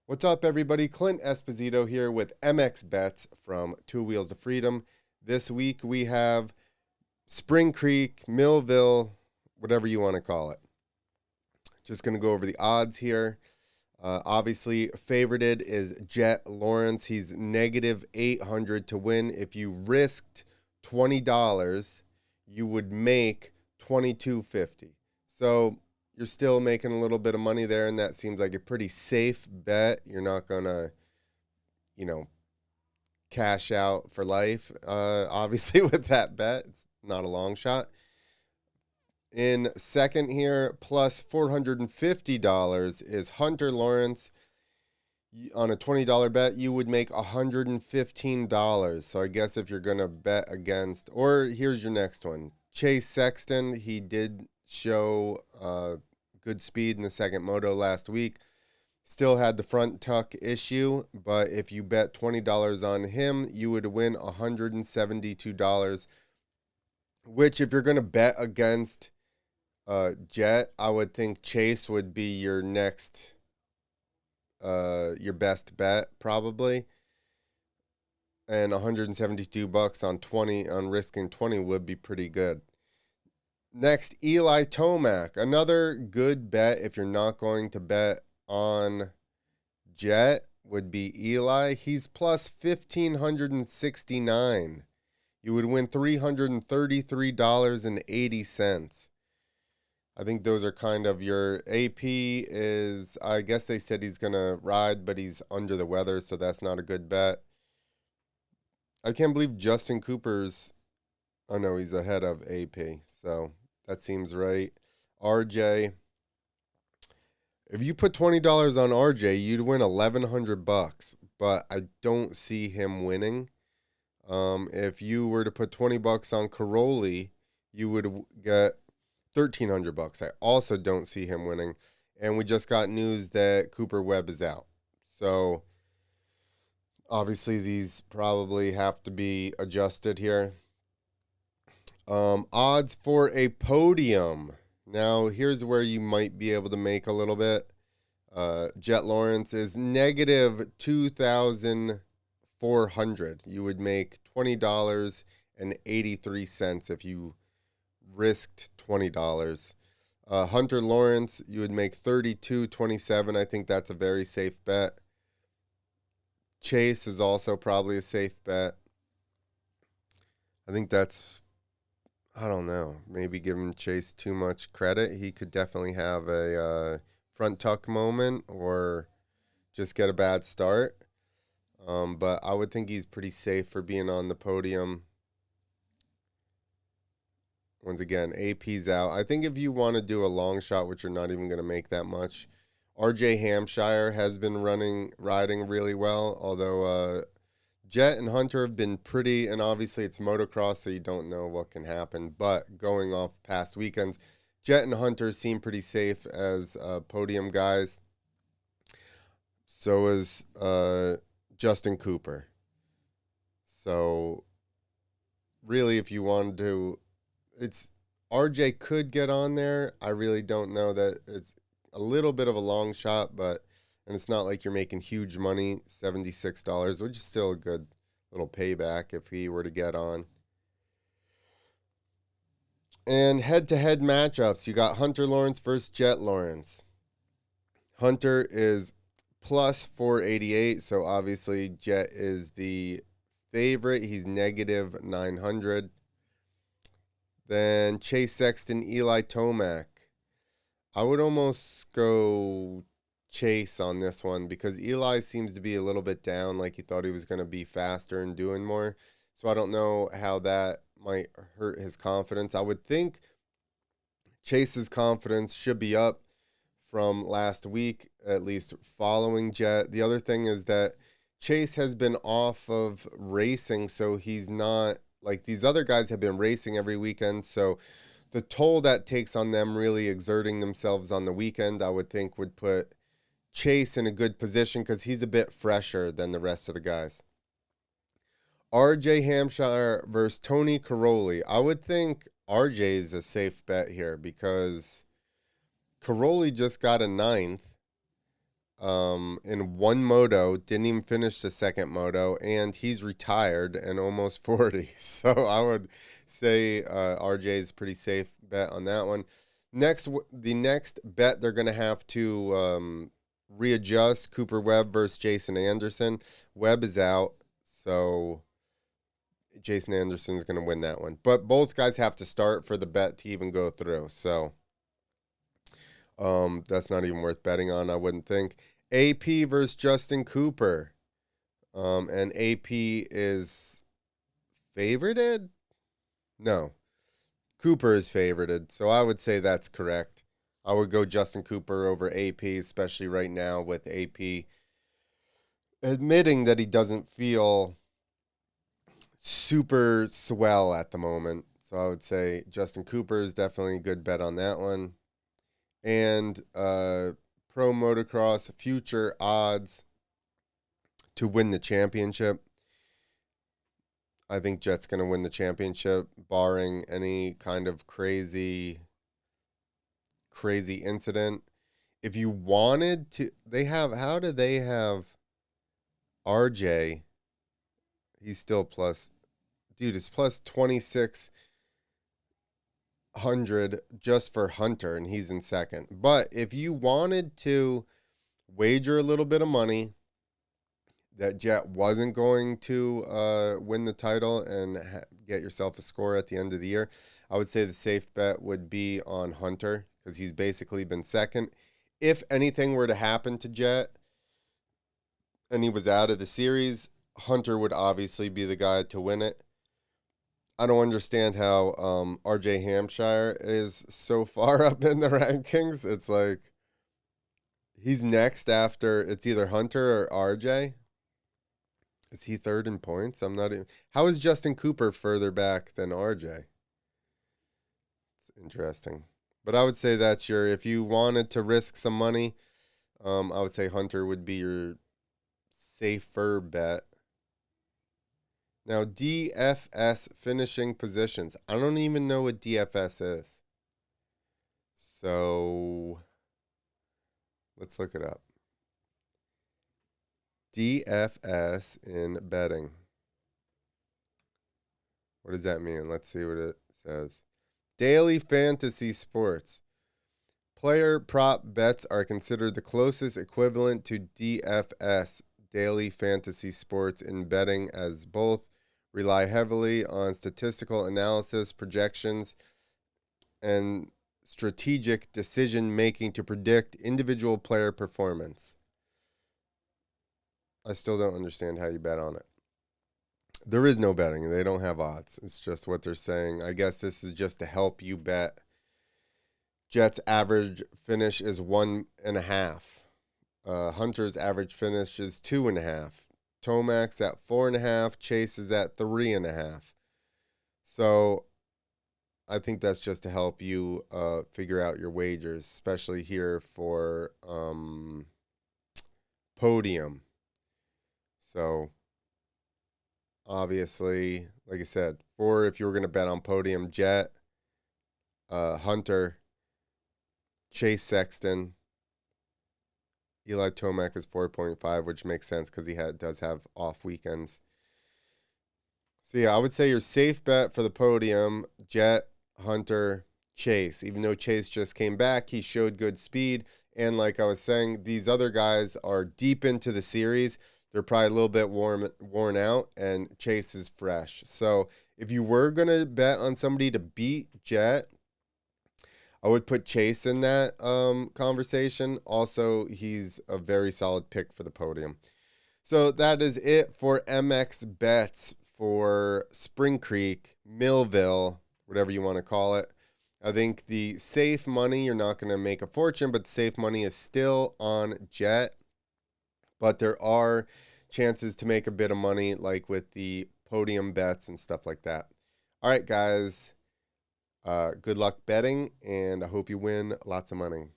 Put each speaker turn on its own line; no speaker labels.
What's up, everybody? Clint Esposito here with MX Bets from Two Wheels to Freedom. This week we have Spring Creek, Millville, whatever you want to call it. Just going to go over the odds here. Obviously, favorited is Jet Lawrence. He's negative 800 to win. If you risked $20, you would make $22.50. So you're still making a little bit of money there, and that seems like a pretty safe bet. You're not going to, cash out for life, obviously, with that bet. It's not a long shot. In second here, plus $450 is Hunter Lawrence. On a $20 bet, you would make $115. So I guess if you're going to bet against, or here's your next one. Chase Sexton, he did show good speed in the second moto last week. Still had the front tuck issue, but if you bet $20 on him, you would win $172, which if you're going to bet against Jet, I would think Chase would be your next, your best bet probably. And $172 on 20, on risking 20 would be pretty good. Next, Eli Tomac, another good bet if you're not going to bet on Jet would be Eli. He's plus 1,569. You would win $333.80. I think those are kind of your AP is, I guess they said he's going to ride, but he's under the weather, so that's not a good bet. I can't believe Justin Cooper's, oh no, he's ahead of AP, so that seems right. RJ, if you put $20 on RJ, you'd win $1,100, but I don't see him winning. If you were to put $20 on Caroli, you would get $1,300. I also don't see him winning. And we just got news that Cooper Webb is out. So obviously these probably have to be adjusted here. Odds for a podium. Now, here's where you might be able to make a little bit. Jet Lawrence is negative 2,400. You would make $20.83 if you risked $20. Hunter Lawrence, you would make $32.27. I think that's a very safe bet. Chase is also probably a safe bet. I think that's, I don't know, maybe giving Chase too much credit. He could definitely have a front tuck moment or just get a bad start. But I would think he's pretty safe for being on the podium. Once again, AP's out. I think if you want to do a long shot, which you're not even going to make that much, RJ Hampshire has been riding really well, although Jet and Hunter have been pretty, and obviously it's motocross, so you don't know what can happen. But going off past weekends, Jet and Hunter seem pretty safe as podium guys. So is Justin Cooper. So really, if you wanted to, it's RJ could get on there. I really don't know that it's a little bit of a long shot, and it's not like you're making huge money, $76, which is still a good little payback if he were to get on. And head-to-head matchups, you got Hunter Lawrence versus Jet Lawrence. Hunter is plus 488, so obviously Jet is the favorite. He's negative 900. Then Chase Sexton, Eli Tomac. I would almost go Chase on this one because Eli seems to be a little bit down, like he thought he was going to be faster and doing more. So I don't know how that might hurt his confidence. I would think Chase's confidence should be up from last week, at least following Jet. The other thing is that Chase has been off of racing, so he's not like these other guys have been racing every weekend. So the toll that takes on them really exerting themselves on the weekend, I would think would put Chase in a good position because he's a bit fresher than the rest of the guys. RJ Hampshire versus Tony Caroli. I would think RJ is a safe bet here because Caroli just got a ninth. in one moto, didn't even finish the second moto, and he's retired and almost 40. So I would say RJ is a pretty safe bet on that one. The next bet they're going to have to readjust, Cooper Webb versus Jason Anderson. Webb is out, so Jason Anderson is going to win that one. But both guys have to start for the bet to even go through. So that's not even worth betting on, I wouldn't think. AP versus Justin Cooper. And AP is favorited? No. Cooper is favorited, so I would say that's correct. I would go Justin Cooper over AP, especially right now with AP admitting that he doesn't feel super swell at the moment. So I would say Justin Cooper is definitely a good bet on that one. And Pro Motocross future odds to win the championship. I think Jet's going to win the championship, barring any kind of crazy incident. If you wanted to, how do they have RJ? He's still plus, dude, it's plus 2,600 just for Hunter, and he's in second. But if you wanted to wager a little bit of money that Jet wasn't going to win the title and get yourself a score at the end of the year, I would say the safe bet would be on Hunter because he's basically been second. If anything were to happen to Jet and he was out of the series, Hunter would obviously be the guy to win it. I don't understand how RJ Hampshire is so far up in the rankings. It's like he's next after, it's either Hunter or RJ. Is he third in points? I'm not even. How is Justin Cooper further back than RJ? It's interesting. But I would say that's if you wanted to risk some money, I would say Hunter would be your safer bet. Now, DFS finishing positions. I don't even know what DFS is. So let's look it up. DFS in betting. What does that mean? Let's see what it says. Daily fantasy sports. Player prop bets are considered the closest equivalent to DFS, daily fantasy sports in betting, as both rely heavily on statistical analysis, projections, and strategic decision making to predict individual player performance. I still don't understand how you bet on it. There is no betting. They don't have odds. It's just what they're saying. I guess this is just to help you bet. Jet's average finish is 1.5. Hunter's average finish is 2.5. Tomac's at 4.5. Chase is at 3.5. So I think that's just to help you figure out your wagers, especially here for podium. So obviously, like I said, if you were going to bet on podium, Jet, Hunter, Chase Sexton, Eli Tomac is 4.5, which makes sense because he does have off weekends. So yeah, I would say your safe bet for the podium, Jet, Hunter, Chase. Even though Chase just came back, he showed good speed. And like I was saying, these other guys are deep into the series. They're probably a little bit worn out, and Chase is fresh. So if you were going to bet on somebody to beat Jet, I would put Chase in that conversation. Also, he's a very solid pick for the podium. So that is it for MX bets for Spring Creek, Millville, whatever you want to call it. I think the safe money, you're not going to make a fortune, but safe money is still on Jet. But there are chances to make a bit of money, like with the podium bets and stuff like that. All right, guys. Good luck betting, and I hope you win lots of money.